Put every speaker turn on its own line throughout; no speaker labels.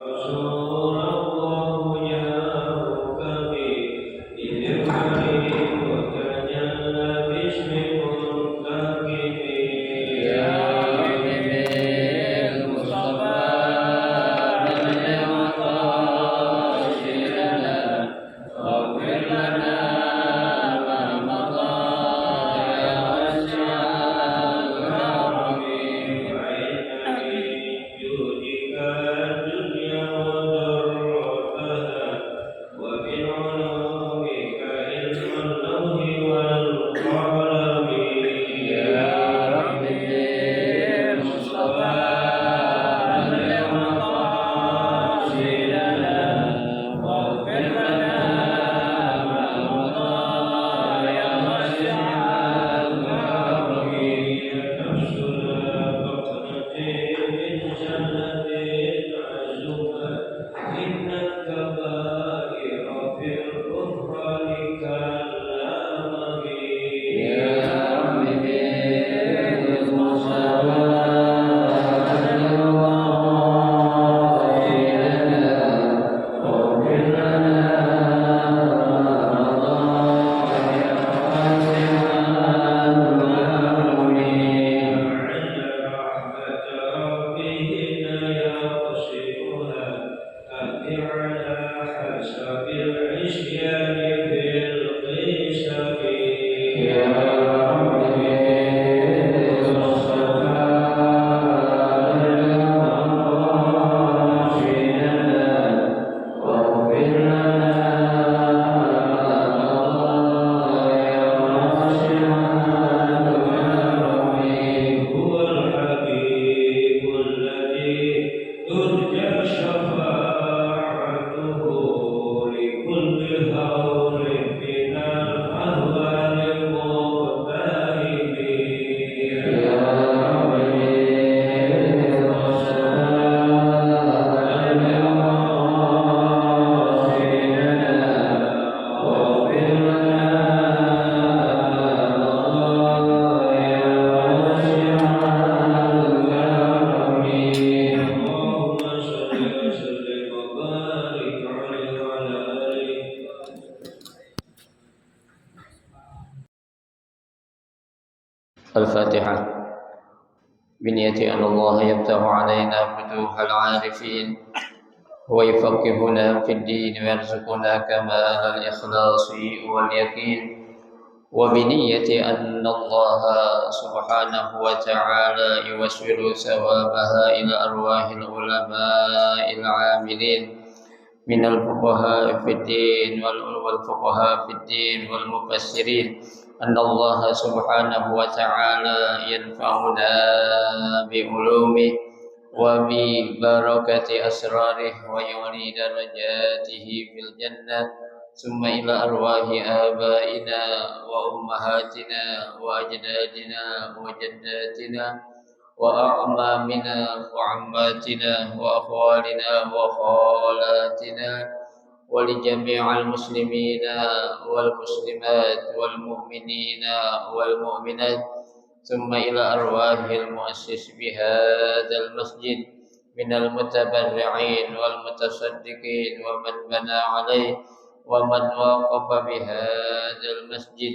رسول الله جاءك به الكريم وتجلى باسم منتخب
يا رب بالمصطفى بلغ مقاصدنا واغفر لنا ما مضى يا واسع الكرم
جودك الدنيا وضرتها ومن علومك علم اللوح والقلم
يا رب بالمصطفى بلغ مقاصدنا واغفر لنا ما مضى يا واسع الكرم
نفسنا فقدت من جنة عزوها إن الكبائر في الكفران كالأمم
يا رب بالمصطفى بلغ مقاصدنا واغفر لنا ما مضى يا واسع الكرم
رحمة ربهن يقصدها أهد على حسب العصيان في القسم
يا رب بالمصطفى بلغ مقاصدنا واغفر لنا ما مضى يا واسع الكرم
هو الحبيب الذي ترجى شفاعته لكل هول من الأهوال المغترب
يا رب بالمصطفى بلغ مقاصدنا واغفر لنا ما مضى يا واسع الكرم
اللهم صل وسلم وبارك عليه وعلى آله.
الفاتحة بنية أن الله يفتح علينا فتوح العارفين ويفقهنا في الدين ويرزقنا كمال الإخلاص واليقين وبنية أن الله سبحانه وتعالى يوسل ثوابها إلى أرواح العلماء العاملين من الفقهاء في الدين والفقهاء في الدين والمفسرين أن الله سبحانه وتعالى ينفعنا بعلومه وببركة أسراره ويعلي درجاته في الجنة ثم إلى أرواح آبائنا وأمهاتنا وأجدادنا وجداتنا وأعمامنا وعماتنا وأخوالنا وخالاتنا ولجميع المسلمين والمسلمات والمؤمنين والمؤمنات ثم إلى أرواح المؤسس بهذا المسجد من المتبرعين والمتصدقين ومن بنى عليه ومن واقف بهذا المسجد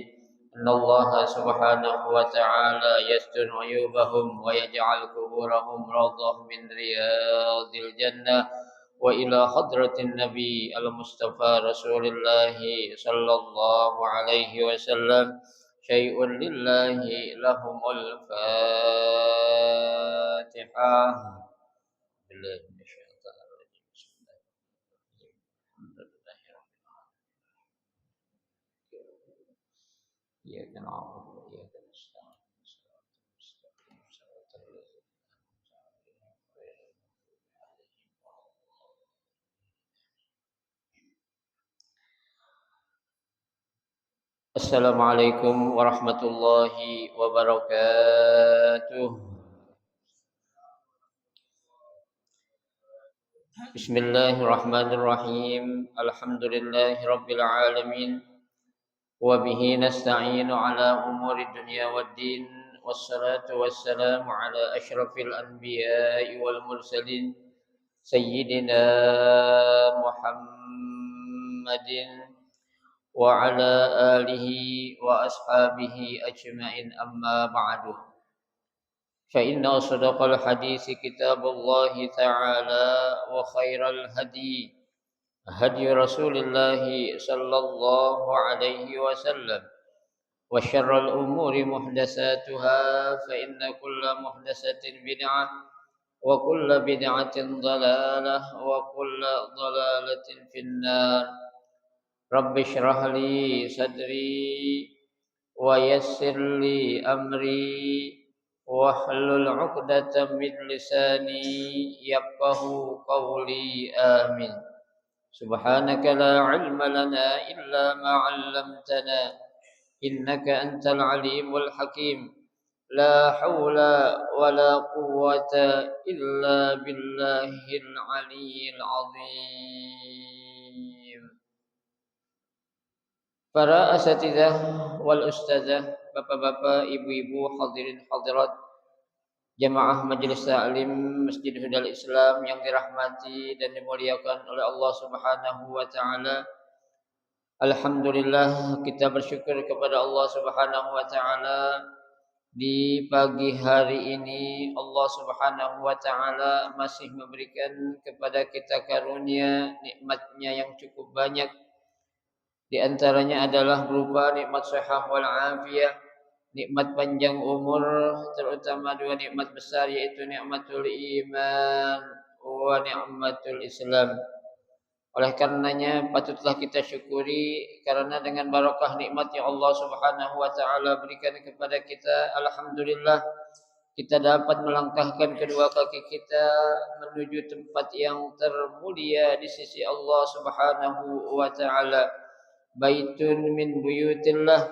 أن الله سبحانه وتعالى يستر عيوبهم ويجعل قبورهم روضة من رياض الجنة وإلى حضرة النبي المصطفى رسول الله صلى الله عليه وسلم شيء لله لهم الفاتحة. بالله من الشيطان الرجيم. بسم الله الحمد لله رب العالمين. إياك نعبد وإياك نستعين صراط المستقيم صراط الذين أنعمت عليهم غير المغضوب عليهم ولا الضالين. Assalamualaikum warahmatullahi wabarakatuh. Bismillahirrahmanirrahim. Alhamdulillahi rabbil alamin. Wa bihi nasta'inu ala umuri dunya waddin. Wassalatu wassalamu ala asyrafil anbiya'i wal mursalin سيدنا محمد وعلى آله وأصحابه أجمعين أما بعد فإن أصدق الحديث كتاب الله تعالى وخير الهدي هدي رسول الله صلى الله عليه وسلم وشر الأمور محدثاتها فإن كل محدثة بدعة وكل بدعة ضلالة وكل ضلالة في النار رب اشرح لي صدري ويسر لي أمري واحلل عقدة من لساني يفقه قولي آمين سبحانك لا علم لنا إلا ما علمتنا إنك أنت العليم الحكيم لا حول ولا قوة إلا بالله العلي العظيم. Para asatidzah wal ustazah, bapak-bapak, ibu-ibu, hadirin hadirat, jamaah majelis taklim Masjid Hudal Islam yang dirahmati dan dimuliakan oleh Allah Subhanahu wa taala. Alhamdulillah kita bersyukur kepada Allah Subhanahu wa taala di pagi hari ini Allah Subhanahu wa taala masih memberikan kepada kita karunia nikmatnya yang cukup banyak. Di antaranya adalah berupa nikmat sehat wal afiyah, nikmat panjang umur, terutama dua nikmat besar yaitu nikmatul iman wa nikmatul Islam. Oleh karenanya patutlah kita syukuri karena dengan barakah nikmat yang Allah Subhanahu wa taala berikan kepada kita, alhamdulillah kita dapat melangkahkan kedua kaki kita menuju tempat yang termulia di sisi Allah Subhanahu wa taala. Baitun min buyutillah,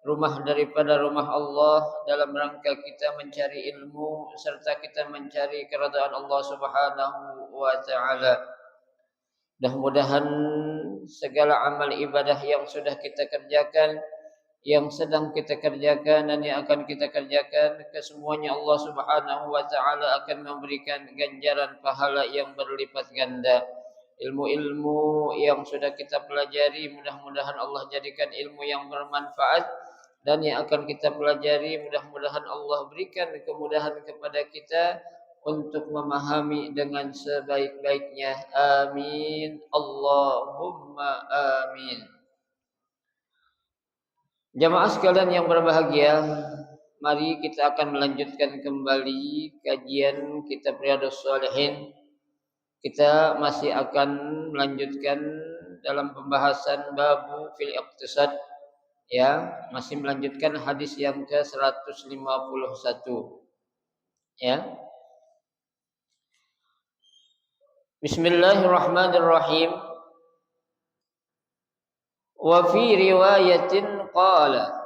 rumah daripada rumah Allah dalam rangka kita mencari ilmu serta kita mencari keridhaan Allah Subhanahu wa taala. Mudah-mudahan segala amal ibadah yang sudah kita kerjakan, yang sedang kita kerjakan dan yang akan kita kerjakan, kesemuanya Allah Subhanahu wa taala akan memberikan ganjaran pahala yang berlipat ganda. Ilmu-ilmu yang sudah kita pelajari mudah-mudahan Allah jadikan ilmu yang bermanfaat, dan yang akan kita pelajari mudah-mudahan Allah berikan kemudahan kepada kita untuk memahami dengan sebaik-baiknya. Amin. Allahumma amin. Jamaah sekalian yang berbahagia, mari kita akan melanjutkan kembali kajian kitab Riyadhus Shalihin. Kita masih akan melanjutkan dalam pembahasan babu fil iqtisad, ya, masih melanjutkan hadis yang ke-151, ya. Bismillahirrahmanirrahim. Wa fi riwayatin qala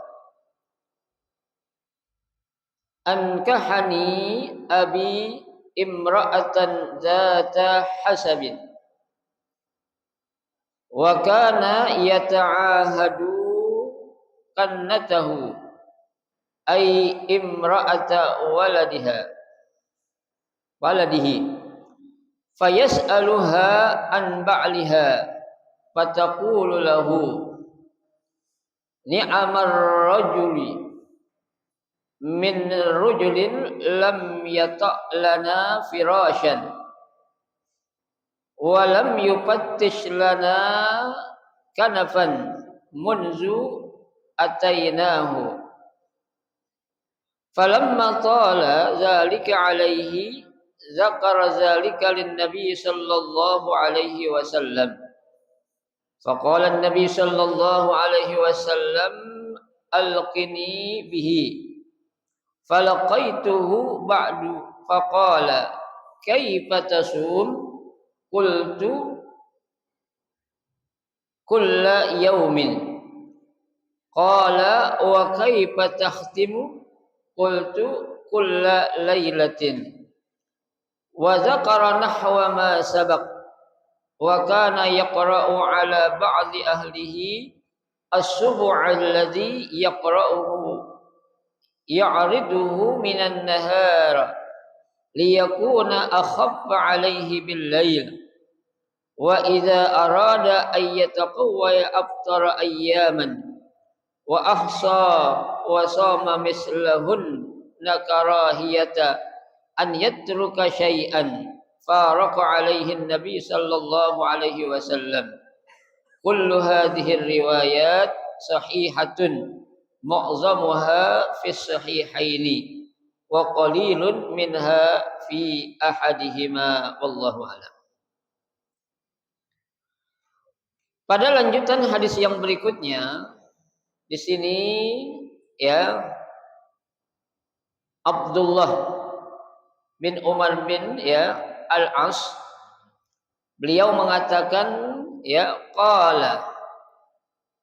ankahani abi imra'atan zata hasabin wa kana yata'ahadu kannatahu ay imra'ata waladihi fayas'aluha an ba'liha fataqulu lahu ni'amar rajuli min rajulin lam yata'lana firashan wa lam yufattish lana kanafan munzu atainahu falamma tala zalika alaihi zakara zalika lin-nabi sallallahu alaihi wasallam faqala an-nabi sallallahu alaihi wasallam alqini bihi falaqaituhu ba'du faqala kaifa tasum qultu kulla yaumin qala wa kaifa takhtimu qultu kulla lailatin wa dzakara nahwa ma sabaq wa kana yaqra'u ala ba'di ahlihi as-sub'a alladhi yaqra'uhu ya'riduhu minan nahar liyakuna akhaffa alaihi bil lail wa idza arada ay yataqawwa aftara ayyaman wa ahsa wa sama mislahun nakarahiyata an yatruka syai'an faraqa alaihi nabi sallallahu alaihi wasallam. Kullu hadhihi riwayat sahihatun mu'zamuha fi sahihaini wa qalilun minha fi ahadihima wallahu a'lam. Pada lanjutan hadis yang berikutnya di sini ya Abdullah bin Umar bin Al-As beliau mengatakan ya qala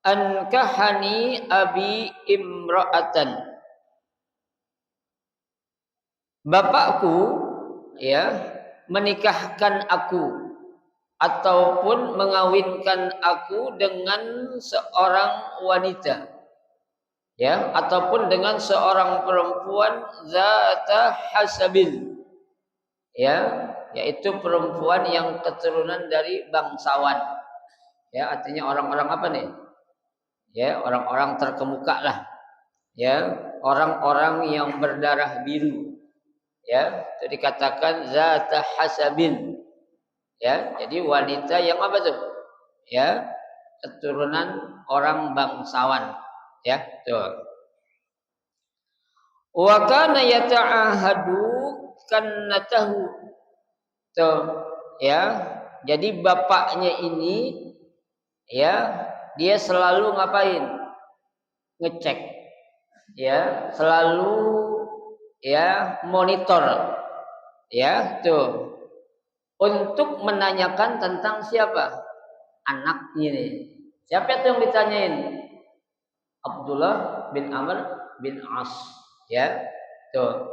ankahani abi imra'atan, bapakku ya menikahkan aku ataupun mengawinkan aku dengan seorang wanita ya ataupun dengan seorang perempuan zata hasabin ya yaitu perempuan yang keturunan dari bangsawan ya artinya orang-orang apa nih ya orang-orang terkemuka lah ya orang-orang yang berdarah biru ya itu dikatakan zata hasabin ya jadi wanita yang apa tuh ya keturunan orang bangsawan ya tuh wa kana yata'ahadu kannatahu tuh ya jadi bapaknya ini ya dia selalu ngapain ngecek ya selalu ya monitor ya tuh untuk menanyakan tentang siapa anaknya nih. Siapa itu yang ditanyain? Abdullah bin Amr bin As ya tuh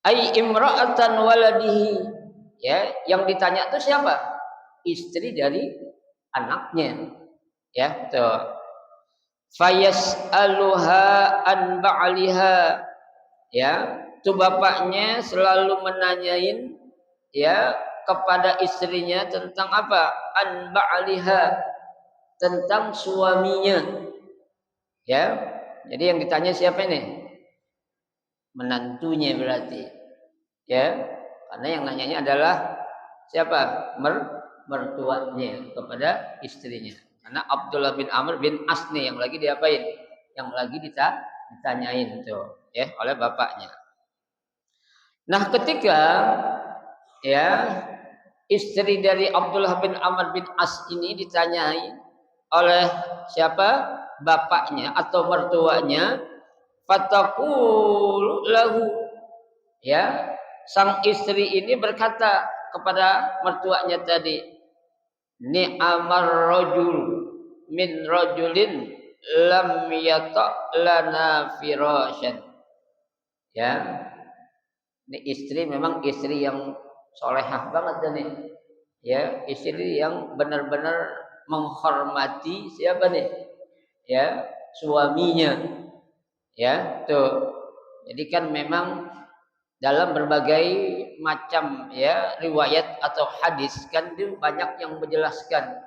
ai imra'atan waladihi ya yang ditanya itu siapa istri dari anaknya ya tuh fayas'aluha an ba'liha ya itu bapaknya selalu menanyain ya kepada istrinya tentang apa an ba'liha tentang suaminya ya jadi yang ditanya siapa ini menantunya berarti ya karena yang nanyanya adalah siapa mertuanya kepada istrinya karena Abdullah bin Amr bin As nih yang lagi diapain yang lagi ditanyain tuh ya oleh bapaknya. Nah ketika ya istri dari Abdullah bin Amr bin As ini ditanyai oleh siapa bapaknya atau mertuanya fataqulu lahu ya sang istri ini berkata kepada mertuanya tadi ni'amar rajul min rajulin lam yata' lana firasyan ya ini istri memang istri yang solehah banget nih ya istri yang benar-benar menghormati siapa nih ya suaminya ya tuh jadi kan memang dalam berbagai macam ya riwayat atau hadis kan itu banyak yang menjelaskan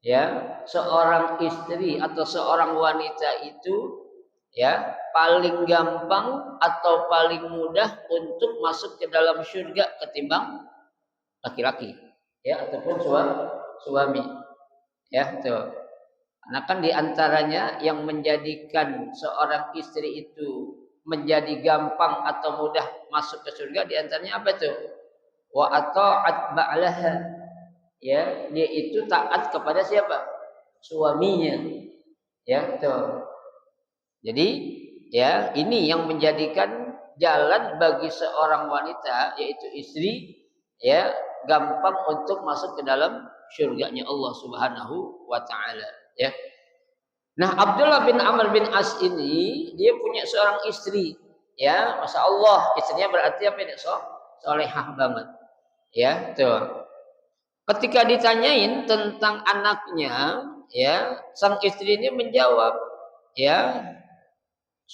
ya seorang istri atau seorang wanita itu ya paling gampang atau paling mudah untuk masuk ke dalam surga ketimbang laki-laki ya ataupun suami ya tuh karena kan diantaranya yang menjadikan seorang istri itu menjadi gampang atau mudah masuk ke surga diantaranya apa tuh wa ata'at ba'laha ya dia itu taat kepada siapa suaminya ya tuh jadi ya ini yang menjadikan jalan bagi seorang wanita yaitu istri ya gampang untuk masuk ke dalam surganya Allah Subhanahu wa taala ya. Nah, Abdullah bin Amr bin As ini dia punya seorang istri ya, Masya Allah istrinya berarti apa ini solehah banget ya tuh. Ketika ditanyain tentang anaknya ya sang istri ini menjawab ya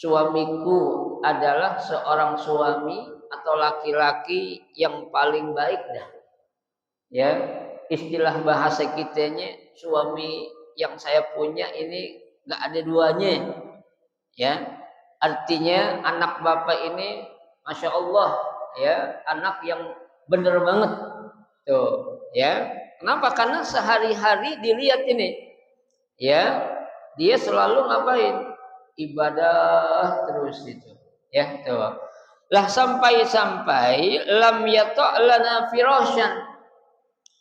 suamiku adalah seorang suami atau laki-laki yang paling baik dah. Ya, istilah bahasa kitanya suami yang saya punya ini nggak ada duanya. Ya, artinya anak bapak ini, masya Allah, ya, anak yang bener banget. Tuh, ya. Kenapa? Karena sehari-hari dilihat ini, ya, dia selalu ngapain? Ibadah terus gitu. Ya, tuh. Lah sampai-sampai lam yata'lana firasyan.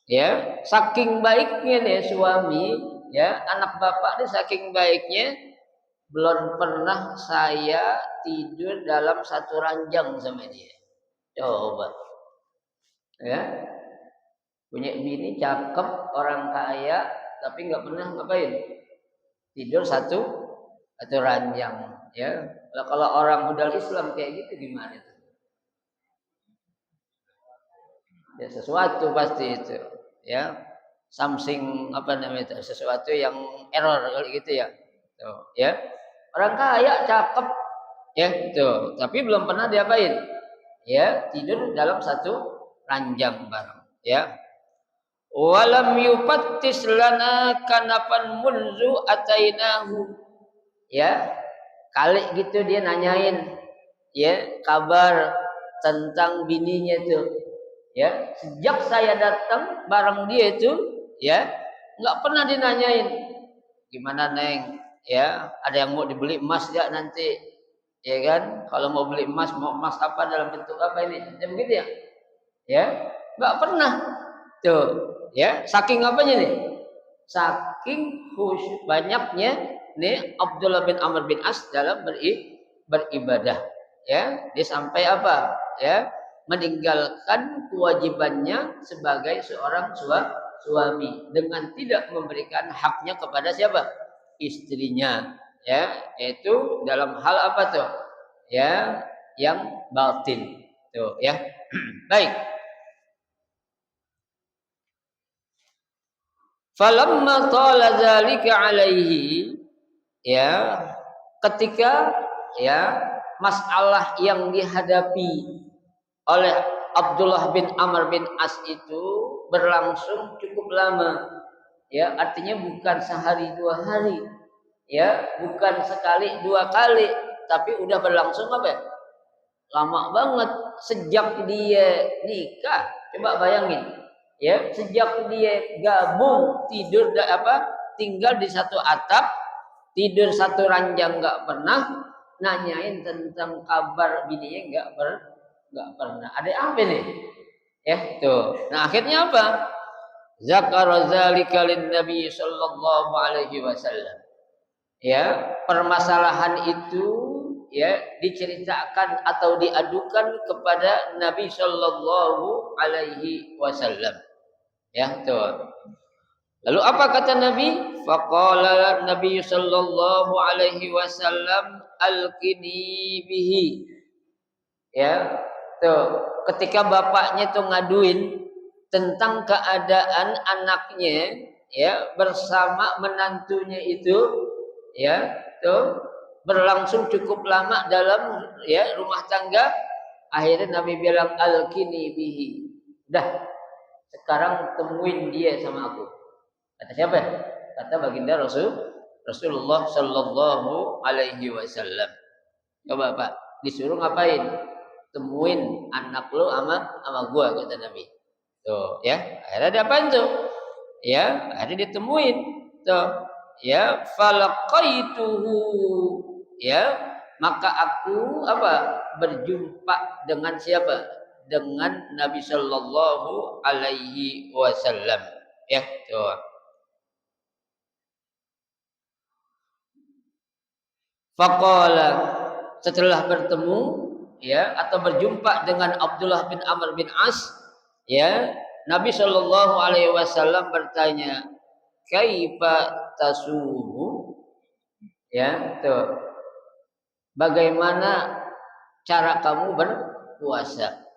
Ya, saking baiknya nih suami, ya, anak bapak ini saking baiknya belum pernah saya tidur dalam satu ranjang sama dia. Coba. Ya, punya bini cakep, orang kaya, tapi nggak pernah ngapain? Tidur satu ranjang. Ya, lah kalau orang modal Islam kayak gitu gimana tuh? Ya sesuatu pasti itu. Ya, something apa namanya itu? Sesuatu yang error kali gitu ya. Tuh, ya. Orang kaya cakep, ya tuh, tapi belum pernah diapain? Ya, tidur dalam satu ranjang bareng. Ya, walam yufattis lana kanapan munzu atainahu. Ya, kali gitu dia nanyain, ya, kabar tentang bininya tuh. Ya, sejak saya datang bareng dia itu, ya, nggak pernah dinanyain gimana neng, ya, ada yang mau dibeli emas ya nanti, ya kan? Kalau mau beli emas, mau emas apa dalam bentuk apa ini? Ya begitu ya, ya, nggak pernah. Tuh, ya, saking apanya nih? Saking khusyuk banyaknya nih Abdullah bin Amr bin As dalam beribadah. Ya, dia sampai apa? Ya, meninggalkan kewajibannya sebagai seorang suami dengan tidak memberikan haknya kepada siapa? Istrinya. Ya, yaitu dalam hal apa tuh? Ya, yang batin. Tuh, ya. Baik. Falamma tala dzalika alaihi, ya, ketika, ya, masalah yang dihadapi oleh Abdullah bin Amr bin As itu berlangsung cukup lama, ya, artinya bukan sehari dua hari, ya, bukan sekali dua kali, tapi udah berlangsung apa ya? Lama banget sejak dia nikah. Coba bayangin, ya, sejak dia gabung tidur tinggal di satu atap, tidur satu ranjang nggak pernah, nanyain tentang kabar bininya nggak pernah. Ada apa nih? Ya tuh. Nah akhirnya apa? Zakara dzalika lin Nabi sallallahu alaihi wasallam. Ya, permasalahan itu, ya, diceritakan atau diadukan kepada Nabi sallallahu alaihi wasallam. Ya, tuh. Lalu apa kata Nabi? Faqala Nabi sallallahu alaihi wasallam alqini bihi. Ya, tuh. Ketika bapaknya tuh ngaduin tentang keadaan anaknya, ya, bersama menantunya itu, ya, tuh, berlangsung cukup lama dalam, ya, rumah tangga. Akhirnya Nabi bilang alqini bihi. Dah, sekarang temuin dia sama aku. Kata siapa? Kata baginda Rasulullah sallallahu alaihi wasallam. Coba Pak, disuruh ngapain? Temuin anak lu sama gua, kata Nabi. Tuh, ya. Akhirnya ada apaan tuh? Ya, akhirnya ditemuin. Tuh, ya, falaqaituhu. Ya, maka aku apa? Berjumpa dengan siapa? Dengan Nabi sallallahu alaihi wasallam. Ya, tuh. Faqala, setelah bertemu, ya, atau berjumpa dengan Abdullah bin Amr bin As, ya, Nabi Shallallahu alaihi wasallam bertanya, "Kaifa tasumu?" Ya, tuh. Bagaimana cara kamu berpuasa?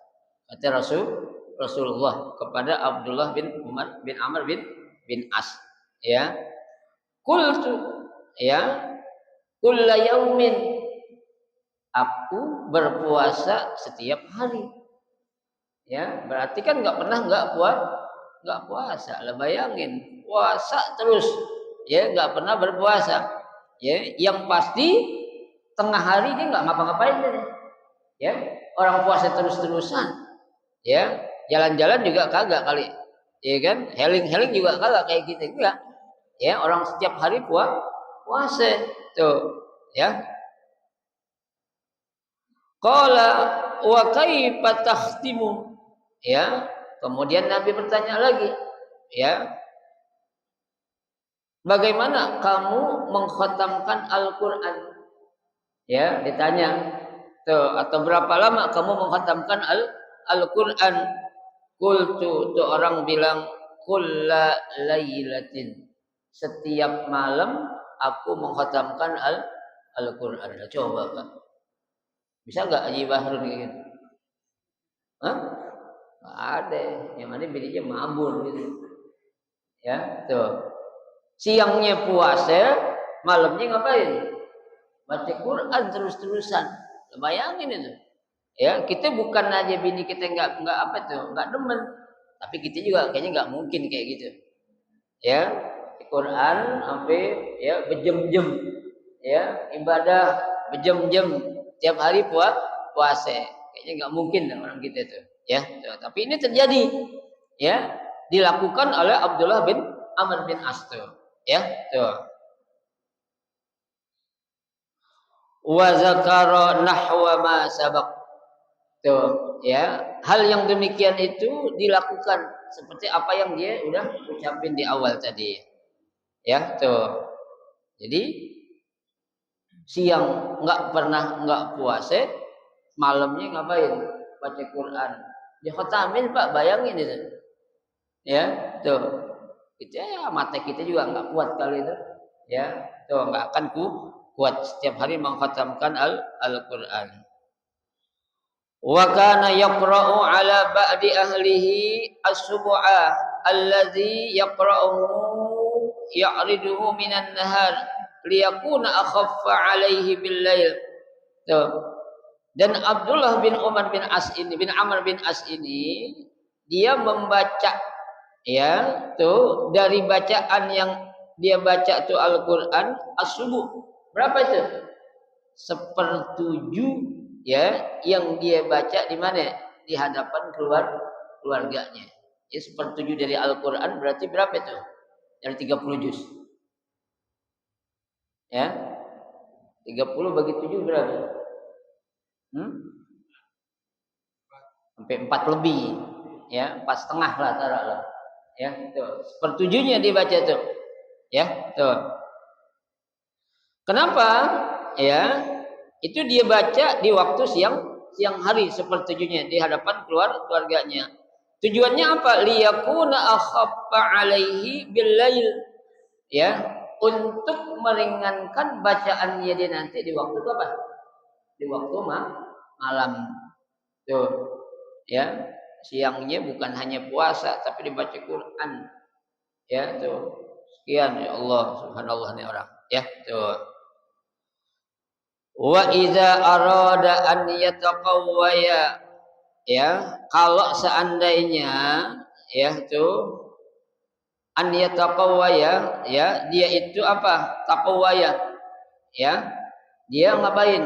Kata Rasulullah kepada Abdullah bin Umar bin Amr bin As, ya. Qultu, ya, kulla yaumin, Aku berpuasa setiap hari. Ya, berarti kan nggak puasa. Lah bayangin, puasa terus. Ya, nggak pernah berpuasa. Ya, yang pasti tengah hari dia nggak ngapa-ngapain dia. Ya, orang puasa terus-terusan. Ya, jalan-jalan juga kagak kali. Ya kan? Heling-heling juga kagak kayak gitu enggak. Ya, orang setiap hari puasa. Tuh, ya. Qala wa kaifa takhtimu? Ya, kemudian Nabi bertanya lagi, ya, bagaimana kamu mengkhatamkan Al-Qur'an? Ya, ditanya. Tuh, atau berapa lama kamu mengkhatamkan Al-Qur'an? Qultu, tuh orang bilang kulla lailatin. Setiap malam aku mengkhatamkan Al-Qur'an. Coba, Pak. Bisa enggak Haji Bahrun kayak gitu? Hah? Nggak ada. Yang ada bedanya mabur gitu. Ya, tuh. Siangnya puasa, malamnya ngapain? Baca Quran terus-terusan. Bayangin itu. Ya, kita bukan aja bini kita nggak apa tuh, nggak demen. Tapi kita juga kayaknya nggak mungkin kayak gitu. Ya, Quran sampai ya berjam-jam. Ya, ibadah berjam-jam tiap hari puasa. Kayaknya nggak mungkin orang kita itu. Ya, tuh. Tapi ini terjadi. Ya, dilakukan oleh Abdullah bin Amr bin As tuh. Ya, tuh. Wa zakara nahwa ma sabaq. Tuh, ya. Hal yang demikian itu dilakukan seperti apa yang dia udah ucapin di awal tadi. Ya, tuh. Jadi siang nggak puasa, malamnya ngapain? Baca Quran. Dikhatamin Pak, bayangin itu. Ya, tuh. Kita ya, mata kita juga nggak kuat kali itu. Ya, tuh nggak akan kuat setiap hari mengkhatamkan Al-Qur'an. Wa kana yaqra'u ala ba'di ahlihi as-sub'a alladhi yaqra'uhu ya'riduhu minan nahar liyakuna akhaffa alaihi bil lail. Tuh. Dan Abdullah bin Umar bin As ini bin Amr bin As ini dia membaca ya tuh dari bacaan yang dia baca tuh Al-Qur'an as-subuh. Berapa itu? Sepertujuh ya yang dia baca di mana? Di hadapan keluarganya. Ya sepertujuh dari Al-Qur'an berarti berapa itu? Dari 30 juz. Ya. 30 bagi 7 berapa? Sampai 4 lebih. Ya, 4 setengah lah taruhlah. Ya, tuh. Sepertujuhnya dibaca tuh. Ya, tuh. Kenapa? Ya, itu dia baca di waktu siang hari sepertujuhnya di hadapan keluarganya. Tujuannya apa? Liyakuna akhaffa alaihi bil lail. Ya, untuk meringankan bacaannya dia nanti di waktu apa? Di waktu malam. Tuh. Ya, siangnya bukan hanya puasa tapi dibaca Quran. Ya, tuh. Sekian ya Allah, subhanallah nih orang. Ya, tuh. Wa idza arada an yataqawwaya ya kalau seandainya ya tuh an yataqawwaya ya dia itu apa taqawwaya ya dia ngapain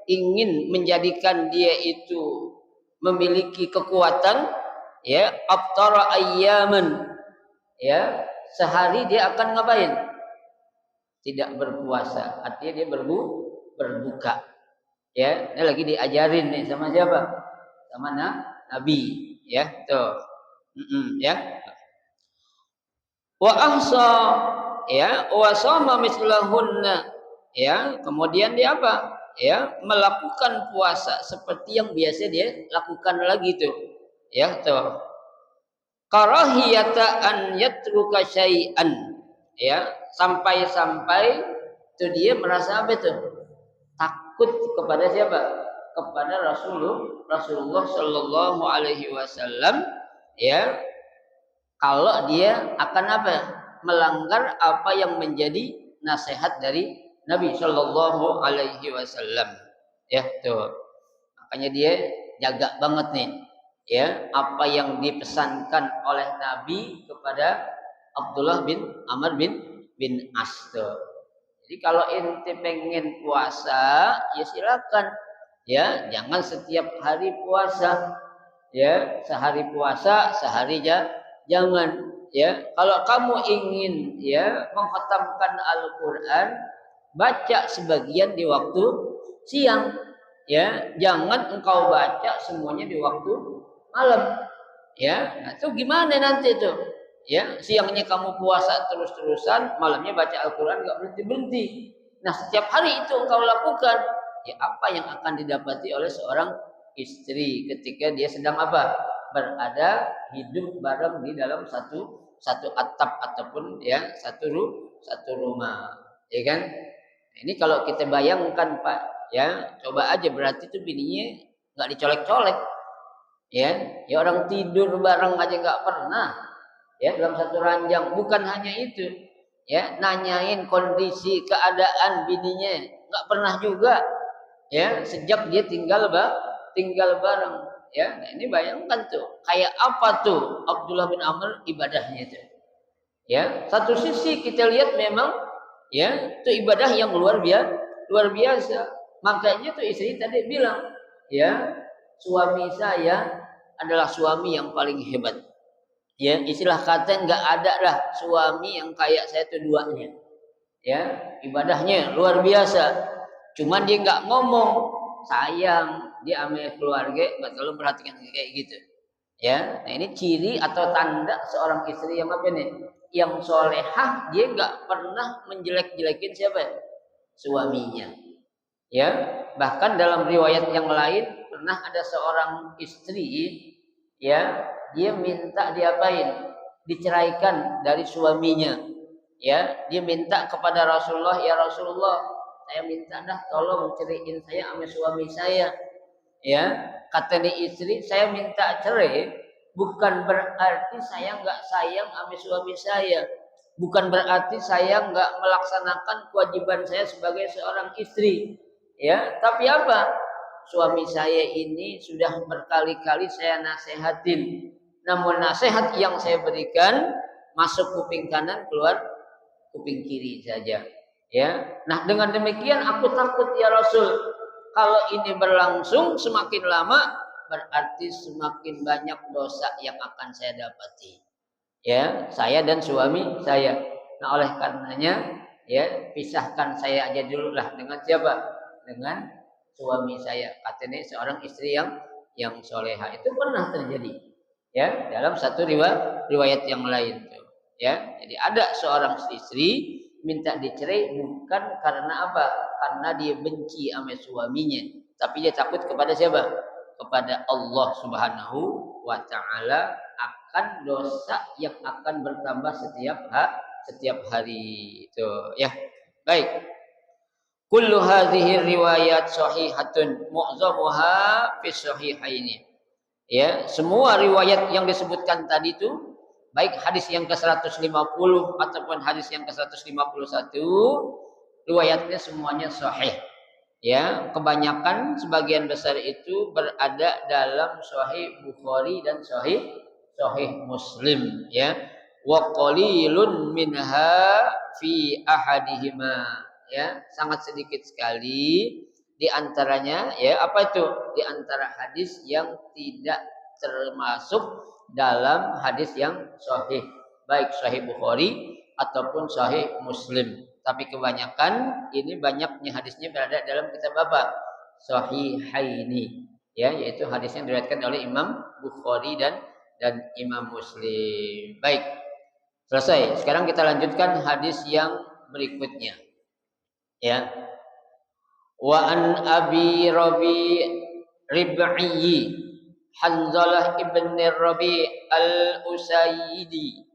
ingin menjadikan dia itu memiliki kekuatan ya aftara ayyaman ya sehari dia akan ngapain tidak berpuasa artinya dia berbuka ya ini lagi diajarin nih sama siapa sama Nabi ya tuh ya wa ahsa ya wa sama mislahunna ya kemudian dia apa ya melakukan puasa seperti yang biasa dia lakukan lagi tuh ya tuh karahiyata an yatruka syai'an ya sampai-sampai itu dia merasa apa tuh takut kepada siapa? Kepada Rasulullah Shallallahu Alaihi Wasallam ya kalau dia akan apa? Melanggar apa yang menjadi nasihat dari Nabi Shallallahu Alaihi Wasallam Ya, tuh. Makanya dia jaga banget nih, ya, apa yang dipesankan oleh Nabi kepada Abdullah bin Amr bin As tuh. Jadi kalau ente pengen puasa, ya silakan. Ya, jangan setiap hari puasa. Ya, sehari puasa, sehari jangan. Ya, kalau kamu ingin ya mengkhatamkan Al-Qur'an, baca sebagian di waktu siang. Ya, jangan engkau baca semuanya di waktu malam. Ya, nah, itu gimana nanti itu? Ya, siangnya kamu puasa terus-terusan, malamnya baca Al-Quran nggak berhenti-berhenti. Nah, setiap hari itu engkau lakukan, ya apa yang akan didapati oleh seorang istri ketika dia sedang apa? Berada hidup bareng di dalam satu atap ataupun ya satu rumah, ya kan? Nah, ini kalau kita bayangkan Pak, ya coba aja berarti itu bininya nggak dicolek-colek. Ya orang tidur bareng aja nggak pernah, ya dalam satu ranjang. Bukan hanya itu, ya nanyain kondisi keadaan bininya nggak pernah juga, ya sejak dia tinggal bareng. Ya, nah ini bayangkan tuh kayak apa tuh Abdullah bin Amr ibadahnya itu. Ya, satu sisi kita lihat memang ya itu ibadah yang luar biasa. Makanya tuh istri tadi bilang, ya suami saya adalah suami yang paling hebat. Ya, istilah kata nggak ada lah suami yang kayak saya itu duanya. Ya, ibadahnya luar biasa. Cuman dia nggak ngomong, sayang dia sama keluarga, nggak terlalu perhatikan kayak gitu. Ya, nah ini ciri atau tanda seorang istri yang apa nih? Yang solehah, dia nggak pernah menjelek-jelekin siapa? Suaminya. Ya, bahkan dalam riwayat yang lain pernah ada seorang istri, ya, dia minta diapain? Diceraikan dari suaminya. Ya, dia minta kepada Rasulullah, ya Rasulullah, saya minta dah tolong ceraiin saya sama suami saya. Ya, kata nih istri, saya minta cerai bukan berarti saya nggak sayang sama suami saya, bukan berarti saya nggak melaksanakan kewajiban saya sebagai seorang istri. Ya, tapi apa? Suami saya ini sudah berkali-kali saya nasehatin, namun nasihat yang saya berikan masuk kuping kanan, keluar kuping kiri saja. Ya, nah dengan demikian aku takut ya Rasul, kalau ini berlangsung semakin lama berarti semakin banyak dosa yang akan saya dapati. Ya, saya dan suami saya. Nah, oleh karenanya ya pisahkan saya aja dulu lah dengan siapa? Dengan suami saya. Katanya seorang istri yang soleha itu pernah terjadi. Ya, dalam satu riwayat yang lain tuh. Ya, jadi ada seorang istri minta dicerai bukan karena apa? Karena dia benci sama suaminya, tapi dia takut kepada siapa? Kepada Allah Subhanahu wa taala akan dosa yang akan bertambah setiap hari itu, ya. Baik. Kullu hadhihi riwayat sahihatun mu'zamuha fi sahihaini. Ya, semua riwayat yang disebutkan tadi itu baik hadis yang ke-150 ataupun hadis yang ke-151 riwayatnya semuanya sahih. Ya, kebanyakan sebagian besar itu berada dalam Sahih Bukhari dan Sahih Muslim, ya. Wa qalilun minha fi ahadihima, ya, sangat sedikit sekali di antaranya, ya, apa itu? Di antara hadis yang tidak termasuk dalam hadis yang sahih, baik Sahih Bukhari ataupun Sahih Muslim. Tapi kebanyakan ini banyaknya hadisnya berada dalam kitab apa? Sahihaini. Ya, yaitu hadis yang diriwayatkan oleh Imam Bukhari dan Imam Muslim. Baik. Selesai. Sekarang kita lanjutkan hadis yang berikutnya. Ya. Wa an Abi Rabi Rib'i Hanzalah ibn Rabi al-Usaidi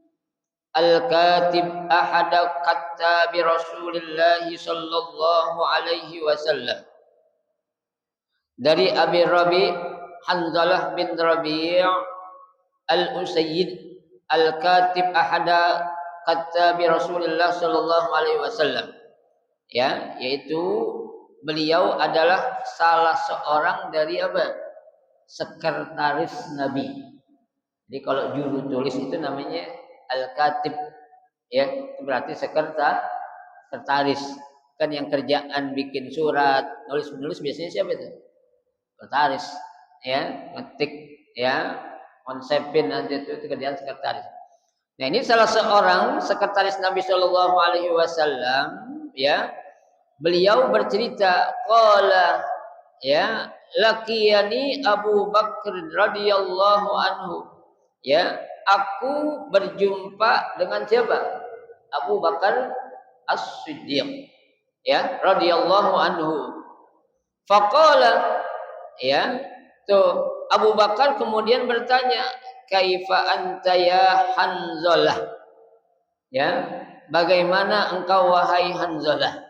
Al-Katib ahada kattabi Rasulullah sallallahu alaihi wasallam. Dari Abi Rabi Hanzalah bin Rabi' Al-Usaid Al-Katib ahada kattabi Rasulullah sallallahu alaihi wasallam. Ya, yaitu beliau adalah salah seorang dari apa? Sekretaris Nabi. Jadi kalau juru tulis itu namanya al-katib, ya, itu berarti sekretaris. Kan yang kerjaan bikin surat, nulis biasanya siapa itu? Sekretaris, ya, ngetik, ya, konsepin nanti itu kerjaan sekretaris. Nah, ini salah seorang sekretaris Nabi Shallallahu Alaihi Wasallam, ya, beliau bercerita, qala, ya, laqiyani Abu Bakar radhiyallahu anhu, ya, aku berjumpa dengan siapa? Abu Bakar As-Siddiq, ya, radhiyallahu anhu. Faqala, ya, tuh Abu Bakar kemudian bertanya, kaifa anta ya Hanzalah, ya, bagaimana engkau wahai Hanzalah?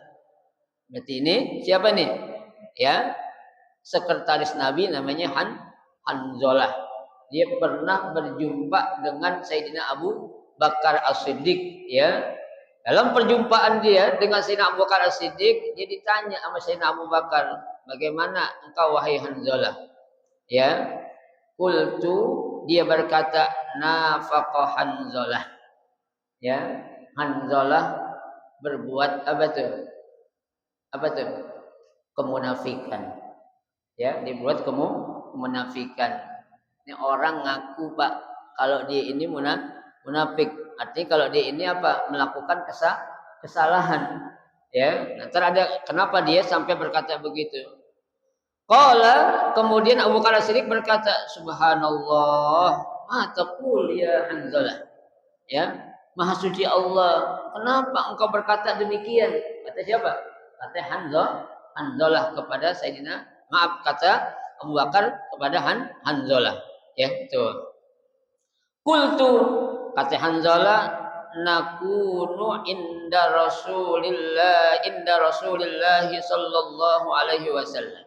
Berarti ini siapa nih? Ya, sekretaris Nabi namanya Hanzalah. Dia pernah berjumpa dengan Sayyidina Abu Bakar As-Siddiq, ya. Dalam perjumpaan dia dengan Sayyidina Abu Bakar As-Siddiq, dia ditanya sama Sayyidina Abu Bakar, bagaimana engkau wahai Hanzalah? Ya, qultu, dia berkata, nafaqa Hanzalah. Ya, Hanzalah berbuat apa tuh? Apa tuh? Kemunafikan. Ya, dibuat kemunafikan. Ini orang ngaku, Pak, kalau dia ini munafik. Artinya kalau dia ini apa? Melakukan kesalahan. Ya, nanti ada kenapa dia sampai berkata begitu. Qala, kemudian Abu Bakar As-Siddiq berkata, subhanallah, ma taqul ya Hanzalah. Ya, Maha suci Allah, kenapa engkau berkata demikian? Kata siapa? Kata Hanzalah kepada Sayyidina, maaf, kata Abu Bakar kepada Hanzalah. Ya, itu. Qultu, kata Hanzalah, nakunu inda Rasulillah sallallahu alaihi wasallam.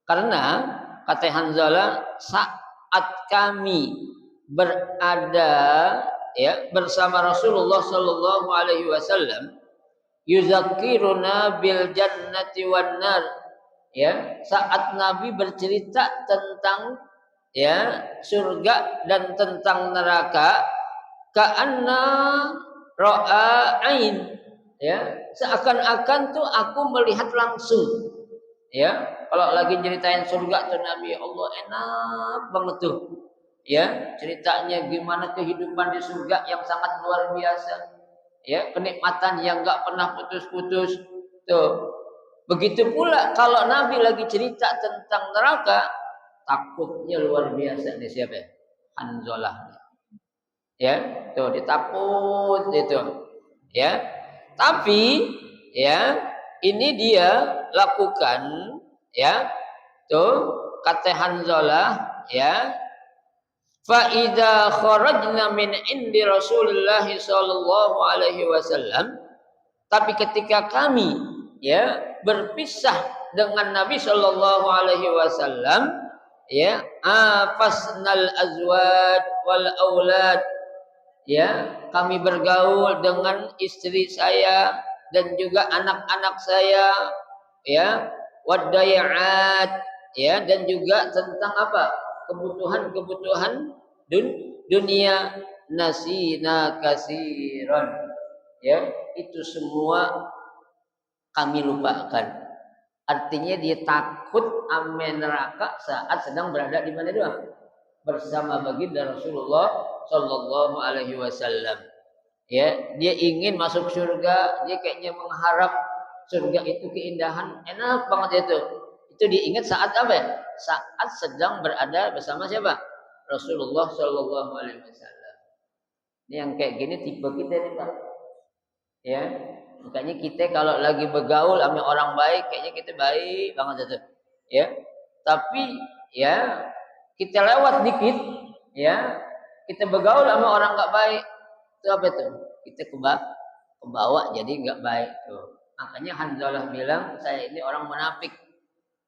Karena kata Hanzalah, saat kami berada, ya, bersama Rasulullah sallallahu alaihi wasallam, yuzakkiruna bil jannati wan nar, ya, saat Nabi bercerita tentang, ya, surga dan tentang neraka, ka'anna ra'a ain, ya, seakan-akan tuh aku melihat langsung. Ya, kalau lagi ceritain surga tuh Nabi, Allah enak banget tuh. Ya, ceritanya gimana kehidupan di surga yang sangat luar biasa. Ya, kenikmatan yang enggak pernah putus-putus. Tuh. Begitu pula kalau Nabi lagi cerita tentang neraka, takutnya luar biasa nih siapa? Hanzalah. Ya, tuh ditakut itu. Ya. Tapi, ya, ini dia lakukan, ya, tuh kata Hanzalah, ya, fa idza kharajna min indi Rasulillah sallallahu alaihi wasallam, tapi ketika kami, ya, berpisah dengan Nabi sallallahu alaihi wasallam, ya, afasnal azwaj wal aulad, ya, kami bergaul dengan istri saya dan juga anak-anak saya, ya, wadayat, ya, dan juga tentang apa? Kebutuhan-kebutuhan dunia, nasina kasiran, ya, itu semua kami lupakan. Artinya dia takut amen neraka saat sedang berada di mana doang? Bersama baginda Rasulullah sallallahu alaihi wasallam. Ya, dia ingin masuk surga, dia kayaknya mengharap surga itu keindahan, enak banget itu. Itu diingat saat apa? Saat sedang berada bersama siapa? Rasulullah sallallahu alaihi wasallam. Ini yang kayak gini tipe kita nih, Pak. Ya, makanya kita kalau lagi bergaul sama orang baik, kayaknya kita baik banget itu. Ya. Tapi, ya, kita lewat dikit, ya, kita bergaul sama orang nggak baik, itu apa tuh? Kita kebawa jadi nggak baik tuh. Makanya Hanzalah bilang, saya ini orang munafik,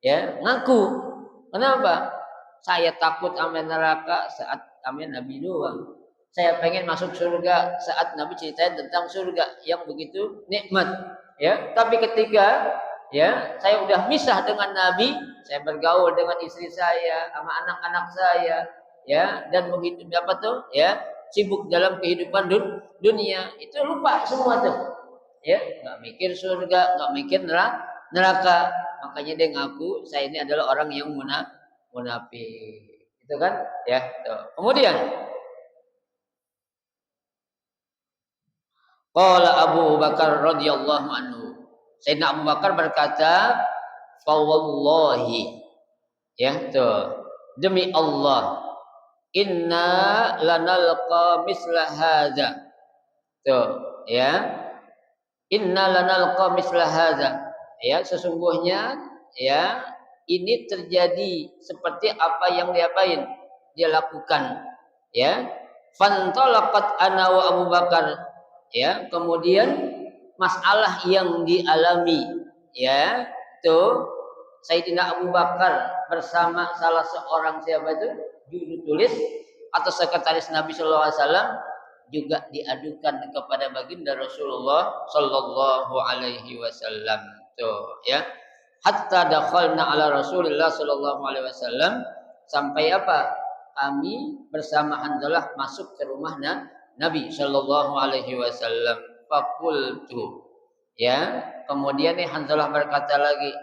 ya, ngaku. Kenapa? Saya takut sama neraka saat sama Nabi doang. Saya pengen masuk surga saat Nabi ceritain tentang surga yang begitu nikmat, ya. Tapi ketika ya, saya udah misah dengan Nabi, saya bergaul dengan istri saya, sama anak-anak saya, ya, dan menghidup apa tuh, ya, sibuk dalam kehidupan dunia, itu lupa semua tuh, ya, nggak mikir surga, nggak mikir neraka, makanya dia ngaku saya ini adalah orang yang munafik, itu kan, ya, tuh. Kemudian, qala Abu Bakar radhiyallahu anhu, Sayyidina Abu Bakar berkata, fa wallahi, ya, tuh, demi Allah, inna lanalqa misla hadza, tuh, ya, inna lanalqa misla hadza, ya, sesungguhnya, ya, ini terjadi seperti apa yang dia lakukan, ya. Fantalaqat ana wa Abu Bakar, ya, kemudian masalah yang dialami, ya, tuh, Sayyidina Abu Bakar bersama salah seorang siapa itu juru tulis atau sekretaris Nabi Shallallahu Alaihi Wasallam juga diadukan kepada baginda Rasulullah Shallallahu Alaihi Wasallam, tuh, ya, hatta dakhalna ala Rasulillah Shallallahu Alaihi Wasallam, sampai apa, kami bersama Hanzalah masuk ke rumah Nabi Shallallahu Alaihi Wasallam. Fakultu, ya, kemudian nih Hanzalah berkata lagi,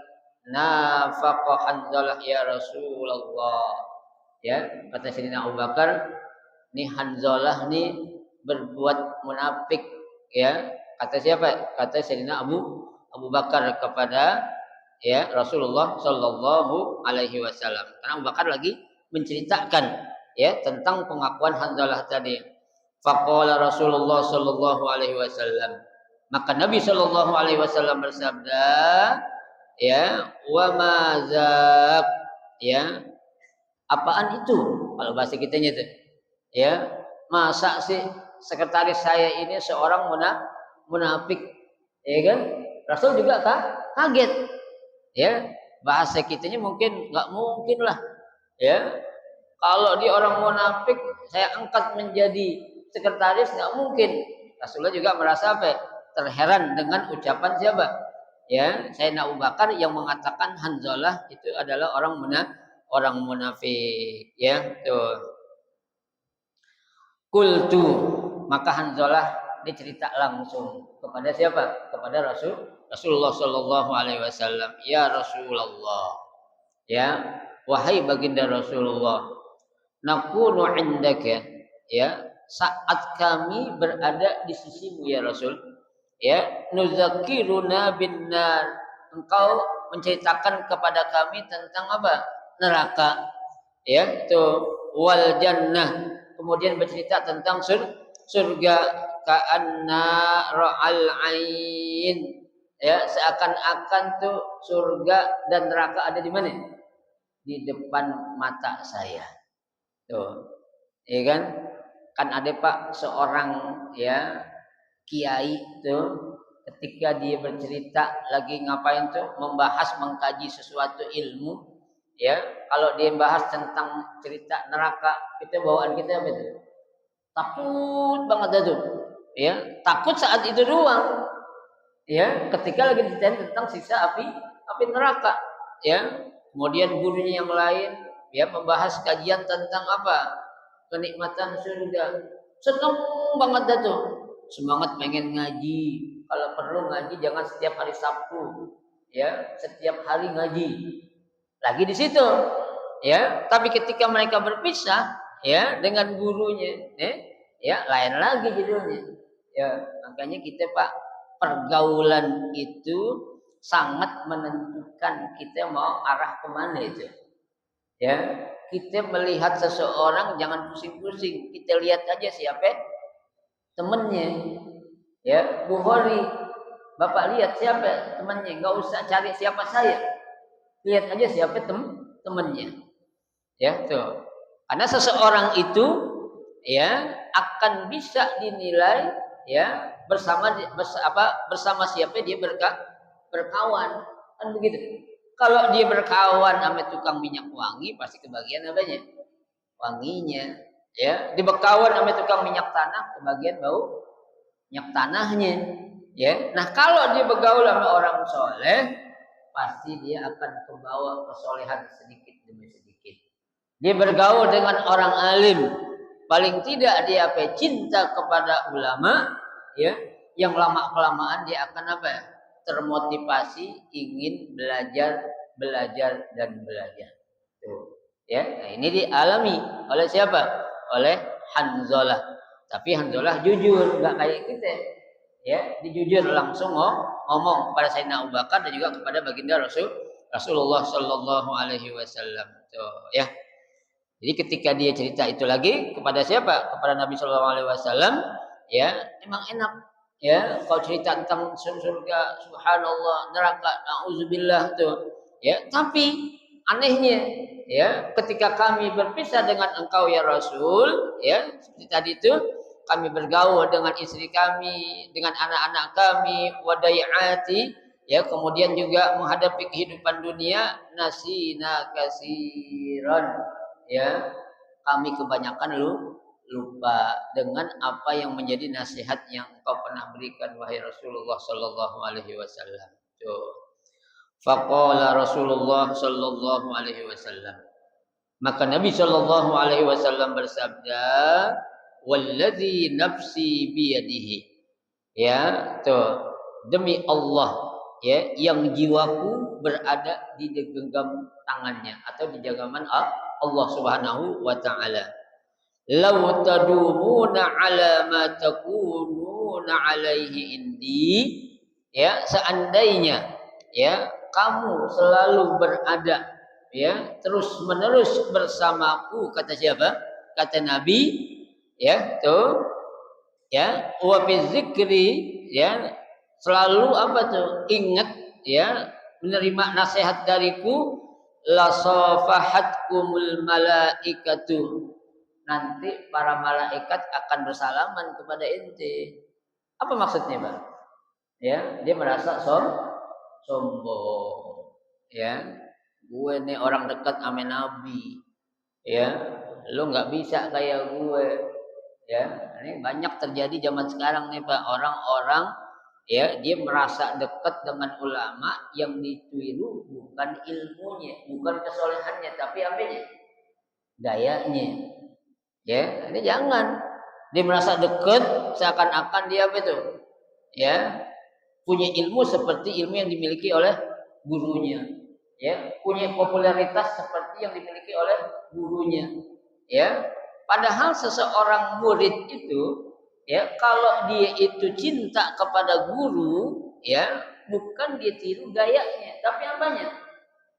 nafaqah Hanzalah ya Rasulullah, ya, kata Sayyidina Abu Bakar, nih Hanzalah nih berbuat munafik, ya, kata siapa? Kata Sayyidina Abu Bakar kepada, ya, Rasulullah Shallallahu Alaihi Wasallam, karena Abu Bakar lagi menceritakan, ya, tentang pengakuan Hanzalah tadi. Faqala Rasulullah Shallallahu Alaihi Wasallam, maka Nabi Shallallahu Alaihi Wasallam bersabda, ya, wa mazak, ya, apaan itu kalau bahasa kitanya itu, ya, masa sih sekretaris saya ini seorang munafik, ya kan? Rasul juga kaget, ya, bahasa kitanya mungkin nggak mungkin lah, ya, kalau dia orang munafik saya angkat menjadi sekretaris, nggak mungkin. Rasulullah juga merasa apa, terheran dengan ucapan siapa, ya, Sayyidina Abu Bakar yang mengatakan Hanzalah itu adalah orang munafik, ya, tuh. Qultu, maka Hanzalah dicerita langsung kepada siapa? Kepada Rasulullah Shallallahu Alaihi Wasallam. Ya Rasulullah, ya, wahai baginda Rasulullah, nakunu indaka, ya, saat kami berada di sisimu ya Rasul, ya, nuzakiruna binnar, engkau menceritakan kepada kami tentang apa? Neraka, ya, itu, wal jannah, kemudian bercerita tentang surga, ka'anna ra'al ain, ya, seakan-akan tuh surga dan neraka ada di mana? Di depan mata saya, tuh, ya kan? Kan ada Pak seorang, ya, kiai tuh, ketika dia bercerita lagi ngapain tuh, membahas mengkaji sesuatu ilmu, ya, kalau dia bahas tentang cerita neraka, kita bawaan kita apa itu? Takut banget itu, ya, takut saat itu doang, ya, ketika lagi diceritain tentang siksa api neraka, ya. Kemudian gurunya yang lain, ya, membahas kajian tentang apa? Kenikmatan surga. Seneng banget itu, semangat pengen ngaji, kalau perlu ngaji jangan setiap hari Sabtu, ya, setiap hari ngaji lagi di situ, ya. Tapi ketika mereka berpisah, ya, dengan gurunya, ya, lain lagi judulnya, ya. Makanya kita Pak, pergaulan itu sangat menentukan kita mau arah kemana itu, ya. Kita melihat seseorang jangan pusing-pusing, kita lihat aja siapa temennya, ya. Bukhari, Bapak lihat siapa temannya, nggak usah cari siapa saya, lihat aja siapa temannya, ya, tuh. Karena seseorang itu, ya, akan bisa dinilai, ya, bersama siapa dia berkawan, kan begitu. Kalau dia berkawan sama tukang minyak wangi, pasti kebagian apanya? Wanginya, ya. Dia berkawan sama tukang minyak tanah, kebagian bau minyak tanahnya, ya. Nah, kalau dia bergaul sama orang soleh, pasti dia akan membawa kesolehan sedikit demi sedikit. Dia bergaul dengan orang alim, paling tidak dia cinta kepada ulama, ya, yang lama kelamaan dia akan termotivasi ingin belajar dan belajar. Tuh, ya. Nah, ini dialami oleh siapa? Oleh Hanzalah. Tapi Hanzalah jujur, nggak kayak kita. Ya, dijujur langsung ngomong kepada Sayyidina Abu Bakar dan juga kepada baginda Rasulullah Shallallahu Alaihi Wasallam. Tuh, ya. Jadi ketika dia cerita itu lagi kepada siapa? Kepada Nabi Shallallahu Alaihi Wasallam, ya, emang enak. Ya, kalau cerita tentang surga, subhanallah, neraka, nauzubillah tuh. Ya, tapi anehnya, ya, ketika kami berpisah dengan engkau ya Rasul, ya, seperti tadi itu, kami bergaul dengan istri kami, dengan anak-anak kami, wadai'ati, ya, kemudian juga menghadapi kehidupan dunia, nasina kasiran, ya, kami kebanyakan lupa dengan apa yang menjadi nasihat yang engkau pernah berikan wahai Rasulullah sallallahu alaihi wasallam. Tuh. Faqala Rasulullah sallallahu alaihi wasallam. Maka Nabi sallallahu alaihi wasallam bersabda, "Wallazi nafsi biyadihi." Ya, tuh. Demi Allah, ya, yang jiwaku berada di genggam tangannya atau di genggaman Allah Subhanahu wa taala. Law tadumuna ala ma takununa alaihi indi, ya, seandainya, ya, kamu selalu berada, ya, terus menerus bersamaku, kata siapa? Kata Nabi, ya, tuh, ya, wa fi zikri, ya, selalu ingat, ya, menerima nasihat dariku, la safahatkumul malaikatu, nanti para malaikat akan bersalaman kepada ente. Apa maksudnya, Pak? Ya, dia merasa sombong. Ya, gue nih orang dekat sama Nabi. Ya, lu nggak bisa kayak gue. Ya, ini banyak terjadi zaman sekarang nih, Pak. Orang-orang, ya, dia merasa dekat dengan ulama, yang ditiru bukan ilmunya, bukan kesolehannya, tapi apanya? Gayanya. Ya, ini jangan. Dia merasa dekat seakan-akan dia ya, punya ilmu seperti ilmu yang dimiliki oleh gurunya. Ya, punya popularitas seperti yang dimiliki oleh gurunya. Ya, padahal seseorang murid itu, ya, kalau dia itu cinta kepada guru, ya, bukan dia tiru gayanya, tapi apanya?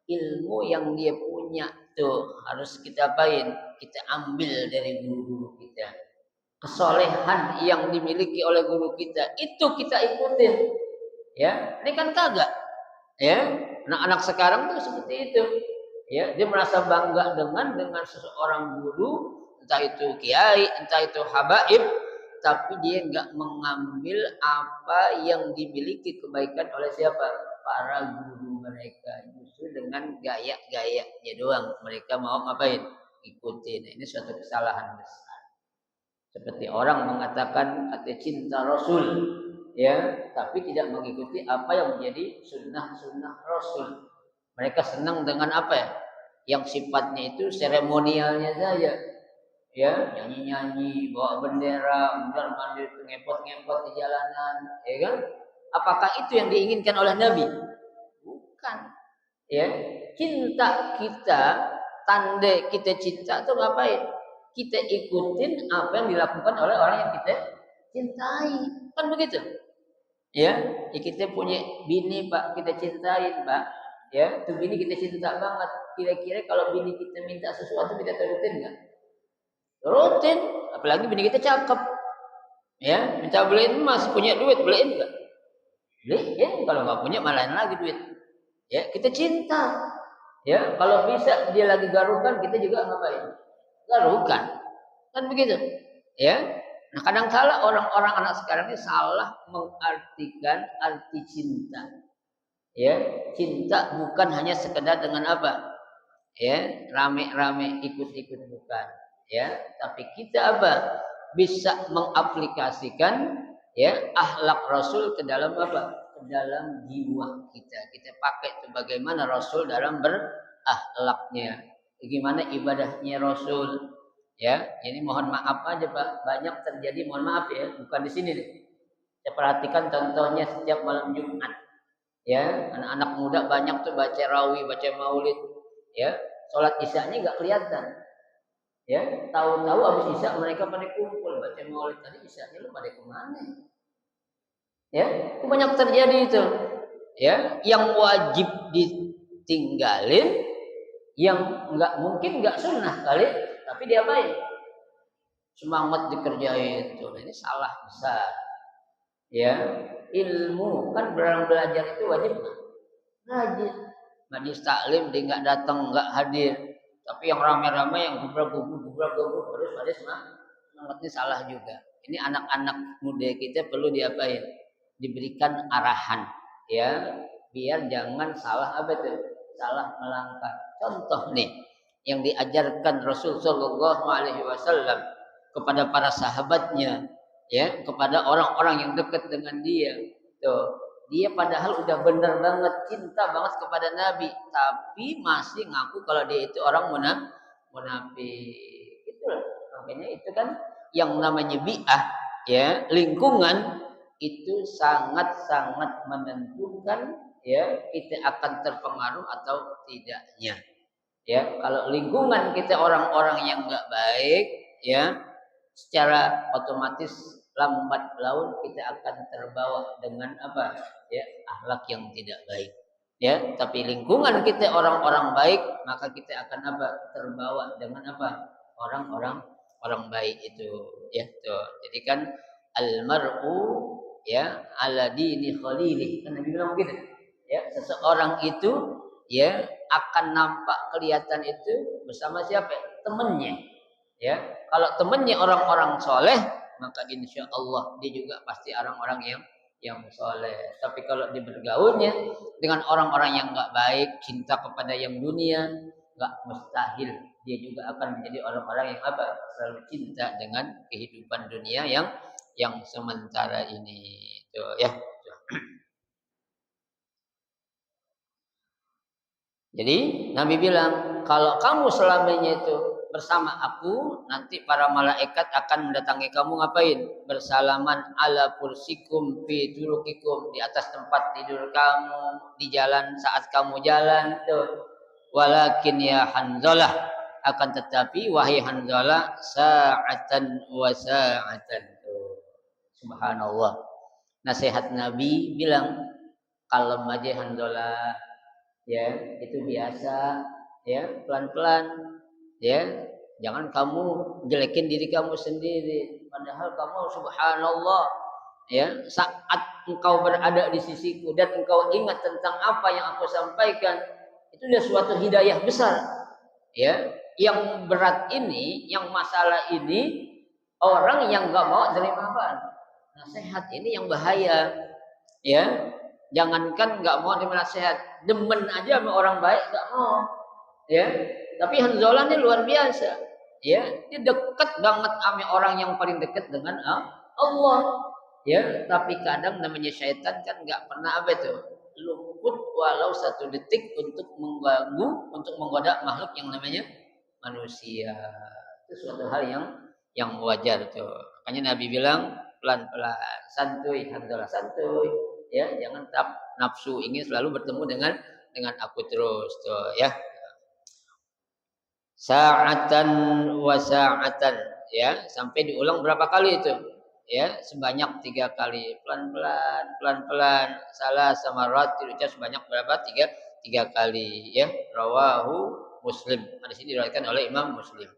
Ilmu yang dia punya tuh harus kita apain? Kita ambil dari guru-guru kita. Kesolehan yang dimiliki oleh guru kita itu kita ikutin. Ya, ini kan kagak. Ya, anak-anak sekarang tuh seperti itu. Ya, dia merasa bangga dengan seseorang guru, entah itu kiai, entah itu habaib, tapi dia nggak mengambil apa yang dimiliki kebaikan oleh siapa? Para guru mereka. Justru dengan gaya-gayanya doang mereka mau ngapain? Ikutin. Nah, ini suatu kesalahan besar. Seperti orang mengatakan kata cinta Rasul, ya, tapi tidak mengikuti apa yang menjadi sunnah Rasul. Mereka senang dengan apa ya? Yang sifatnya itu seremonialnya saja. Ya, nyanyi-nyanyi, bawa bendera, kemudian mandi ngepot-ngepot di jalanan, ya kan? Apakah itu yang diinginkan oleh Nabi? Bukan. Ya, cinta kita, tanda kita cinta itu ngapain? Kita ikutin apa yang dilakukan oleh orang yang kita cintai, kan begitu? Ya, kita punya bini, Pak, kita cintain, Pak. Ya, tuh bini kita cinta banget. Kira-kira kalau bini kita minta sesuatu kita turutin nggak? Rutin, apalagi bini kita cakep. Ya, minta beliin emas, punya duit, beliin enggak? Beliin, kalau nggak punya malahin lagi duit. Ya, kita cinta. Ya, kalau bisa dia lagi garukan, kita juga ngapain? Garukan. Kan begitu. Ya. Nah, kadang-kala orang-orang anak sekarang ini salah mengartikan arti cinta. Ya, cinta bukan hanya sekedar dengan apa? Ya, rame-rame ikut-ikut bukan. Ya, tapi kita bisa mengaplikasikan, ya, akhlak Rasul ke dalam ke dalam jiwa kita. Kita pakai itu bagaimana Rasul dalam berakhlaknya, bagaimana ibadahnya Rasul. Ya, ini mohon maaf aja Pak, banyak terjadi mohon maaf ya, bukan di sini nih. Saya perhatikan contohnya setiap malam Jumat. Ya, anak-anak muda banyak tuh baca rawi, baca maulid. Ya, sholat isyanya nggak kelihatan. Ya, tahu-tahu habis isya mereka pada kumpul baca maulid, tadi isyanya lu pada kemana? Ya, itu banyak terjadi itu. Ya, yang wajib ditinggalin, yang nggak sunnah kali, tapi diapain? Semangat dikerjain tuh. Ini salah besar. Ya, ilmu kan belajar itu wajib rajin. Majlis taklim dia nggak datang, nggak hadir. Tapi yang ramai-ramai yang gubrak-gubuk harus pada semangatnya salah juga. Ini anak-anak muda kita perlu diapain? Diberikan arahan, ya, biar jangan salah apa itu? Salah melangkah. Contoh nih yang diajarkan Rasul Shallallahu Alaihi Wasallam kepada para sahabatnya, ya, kepada orang-orang yang dekat dengan dia. Tuh, dia padahal udah benar banget cinta banget kepada Nabi, tapi masih ngaku kalau dia itu orang munafik. Itulah makanya itu kan yang namanya bi'ah, ya, lingkungan itu sangat-sangat menentukan, ya, kita akan terpengaruh atau tidaknya. Ya, kalau lingkungan kita orang-orang yang nggak baik, ya, secara otomatis lambat laun kita akan terbawa dengan apa? Ya, akhlak yang tidak baik. Ya, tapi lingkungan kita orang-orang baik, maka kita akan apa? Terbawa dengan apa? Orang baik itu, ya, tuh. Jadi kan almar'u, ya, ala dini khalili. Kan Nabi bilang begitu. Ya, seseorang itu, ya, akan nampak kelihatan itu bersama siapa? Temannya. Ya, kalau temannya orang-orang soleh, maka insya Allah dia juga pasti orang-orang yang soleh. Tapi kalau dia bergaulnya dengan orang-orang yang nggak baik, cinta kepada yang dunia, nggak mustahil dia juga akan menjadi orang-orang yang apa? Selalu cinta dengan kehidupan dunia yang sementara ini. Tuh, ya. Jadi Nabi bilang, kalau kamu selamanya itu bersama aku, nanti para malaikat akan mendatangi kamu ngapain? Bersalaman ala kursikum fi turukikum, di atas tempat tidur kamu, di jalan saat kamu jalan tuh. Walakin ya Hanzalah, akan tetapi wahai Hanzalah, sa'atan wa sa'atan tuh. Subhanallah. Nasihat Nabi bilang, kalem aja Hanzalah. Ya, itu biasa, ya, pelan-pelan, ya, jangan kamu jelekin diri kamu sendiri, padahal kamu subhanallah, ya, saat engkau berada di sisiku dan engkau ingat tentang apa yang aku sampaikan, itu sudah suatu hidayah besar, ya. Yang berat ini, yang masalah ini, orang yang nggak mau terima apa? Nasihat ini yang bahaya, ya. Jangankan nggak mau dinasihat, demen aja sama orang baik nggak mau, ya. Tapi Hanzalah ini luar biasa, ya. Dia dekat banget sama orang yang paling dekat dengan Allah, ya. Tapi kadang namanya syaitan kan nggak pernah apa itu luput walau satu detik untuk mengganggu, untuk menggoda makhluk yang namanya manusia. Itu suatu hal yang wajar tuh. Makanya Nabi bilang pelan-pelan, santuy Hanzalah, santuy. Ya, jangan tetap nafsu ingin selalu bertemu dengan aku terus tuh, ya. Sa'atan wa sa'atan, ya, sampai diulang berapa kali itu? Ya, sebanyak 3 kali. Pelan-pelan, salah sama rat diucap sebanyak berapa? 3 kali, ya. Rawahu Muslim. Hadis ini diriwayatkan oleh Imam Muslim.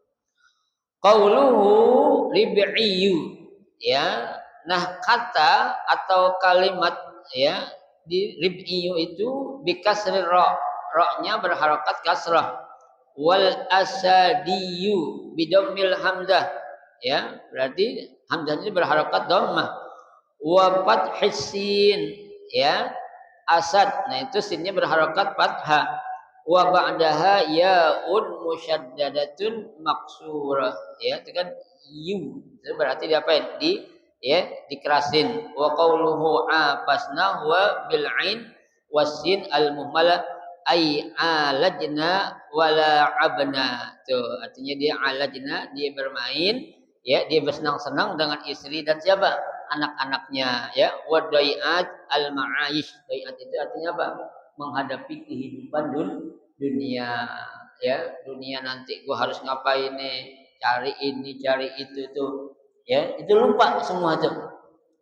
Qauluhu rib'iyyu, ya. Nah, kata atau kalimat, ya, di rib'iyu itu bikasri ra'-nya berharokat kasrah, wal asadiyu bidammil hamzah, ya, berarti hamzahnya berharokat dhammah, wa fathis sin, ya, asad, nah itu sinnya berharokat fathah, wa ba'daha yaun musyaddadatun maksurah, ya, itu kan yu, itu berarti diapain? ya dikerasin. Wa qauluhu afasna wa bil ain wasin al muhmala ai alajna wala abna. Tuh artinya dia alajna, dia bermain, ya dia bersenang-senang dengan istri dan siapa? Anak-anaknya, ya. Wa dai'at al ma'aish. Dai'at itu artinya apa? Menghadapi kehidupan dunia, ya. Dunia nanti gua harus ngapain nih? Cari ini, cari itu tuh. Ya, itu lupa semua tuh.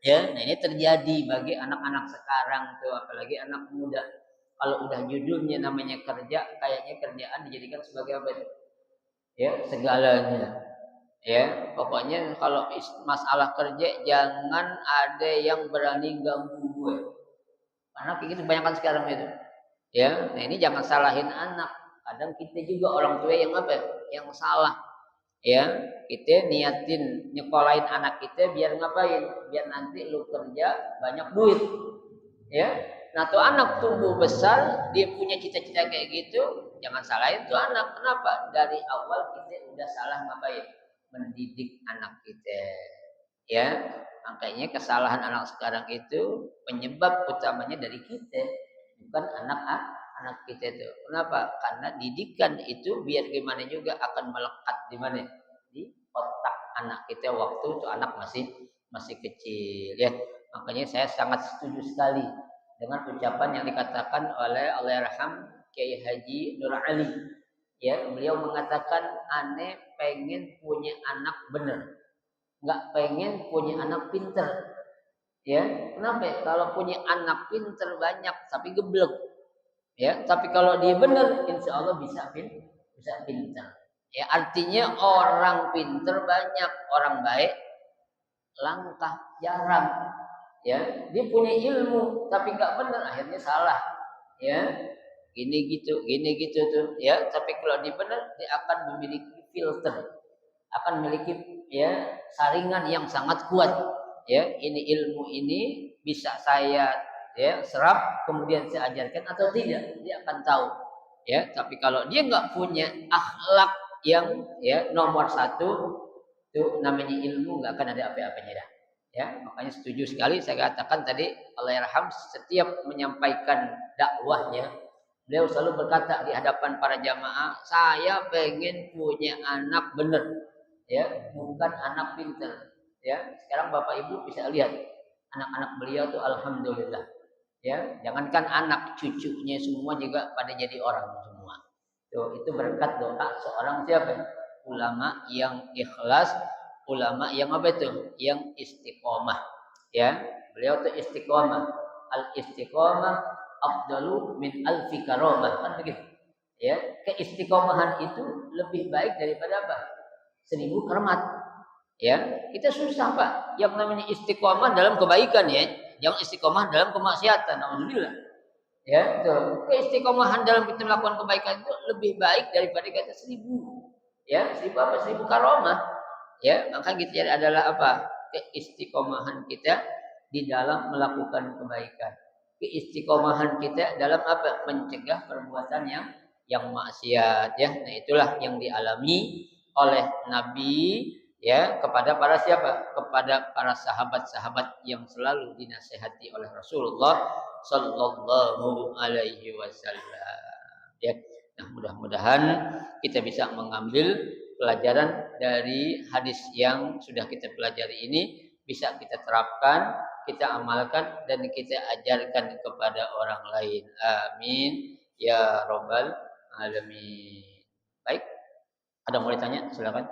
Ya, nah ini terjadi bagi anak-anak sekarang tuh, apalagi anak muda. Kalau udah judulnya namanya kerja, kayaknya kerjaan dijadikan sebagai apa itu? Ya, segalanya. Ya, pokoknya kalau masalah kerja jangan ada yang berani ganggu gue. Karena kayak gitu kebanyakan sekarang itu. Ya, nah ini jangan salahin anak. Kadang kita juga orang tua yang apa? Yang salah. Ya, kita niatin nyekolahin anak kita biar ngapain? Biar nanti lu kerja banyak duit. Ya, nah tuh anak tumbuh besar, dia punya cita-cita kayak gitu, jangan salahin tuh anak. Kenapa? Dari awal kita udah salah ngapain? Mendidik anak kita. Ya, makanya kesalahan anak sekarang itu penyebab utamanya dari kita, bukan anak kita itu. Kenapa? Karena didikan itu biar gimana juga akan melekat di mana? Di otak anak kita waktu itu anak masih kecil, ya. Makanya saya sangat setuju sekali dengan ucapan yang dikatakan oleh Allahyarham Kiai Haji Nur Ali. Ya, beliau mengatakan aneh pengen punya anak bener, nggak pengen punya anak pinter. Ya, kenapa? Kalau punya anak pinter banyak tapi geblek. Ya, tapi kalau dia bener, insya Allah bisa pinter. Ya, artinya orang pinter banyak, orang baik langkah, jarang. Ya, dia punya ilmu tapi nggak benar, akhirnya salah. Ya, gini gitu tuh. Ya, tapi kalau dia benar, dia akan memiliki filter, akan memiliki ya saringan yang sangat kuat. Ya, ini ilmu ini bisa saya ya serap kemudian saya ajarkan atau tidak, dia akan tahu. Ya, tapi kalau dia nggak punya akhlak yang ya nomor satu, itu namanya ilmu nggak akan ada apa-apanya dah. Ya, makanya setuju sekali saya katakan tadi Allahyarham setiap menyampaikan dakwahnya beliau selalu berkata di hadapan para jamaah, saya pengen punya anak bener, ya, bukan anak pinter. Ya, sekarang Bapak Ibu bisa lihat anak-anak beliau tuh alhamdulillah. Ya, jangankan anak cucunya semua juga pada jadi orang semua. Tuh, itu berkat doa seorang siapa? Ulama yang ikhlas, ulama yang apa itu? Yang istiqomah. Ya, beliau tuh istiqomah. Al istiqomah afdalu min alfi karamah, kan begitu. Ya, keistiqomahan itu lebih baik daripada apa? 1000 keramat. Ya, kita susah Pak. Yang namanya istiqomah dalam kebaikan ya, jangan istiqomah dalam kemaksiatan. Alhamdulillah. Ya, betul. Keistiqomahan dalam kita melakukan kebaikan itu lebih baik daripada kita 1000. Ya, 1000 apa? 1000 karomah. Ya, maka kita adalah apa? Keistiqomahan kita di dalam melakukan kebaikan. Keistiqomahan kita dalam apa? Mencegah perbuatan yang maksiat. Ya, nah itulah yang dialami oleh Nabi ya kepada para siapa? Kepada para sahabat-sahabat yang selalu dinasihati oleh Rasulullah sallallahu alaihi wasallam. Ya. Nah, mudah-mudahan kita bisa mengambil pelajaran dari hadis yang sudah kita pelajari ini, bisa kita terapkan, kita amalkan dan kita ajarkan kepada orang lain. Amin ya rabbal alamin. Baik. Ada mau ditanya? Silakan.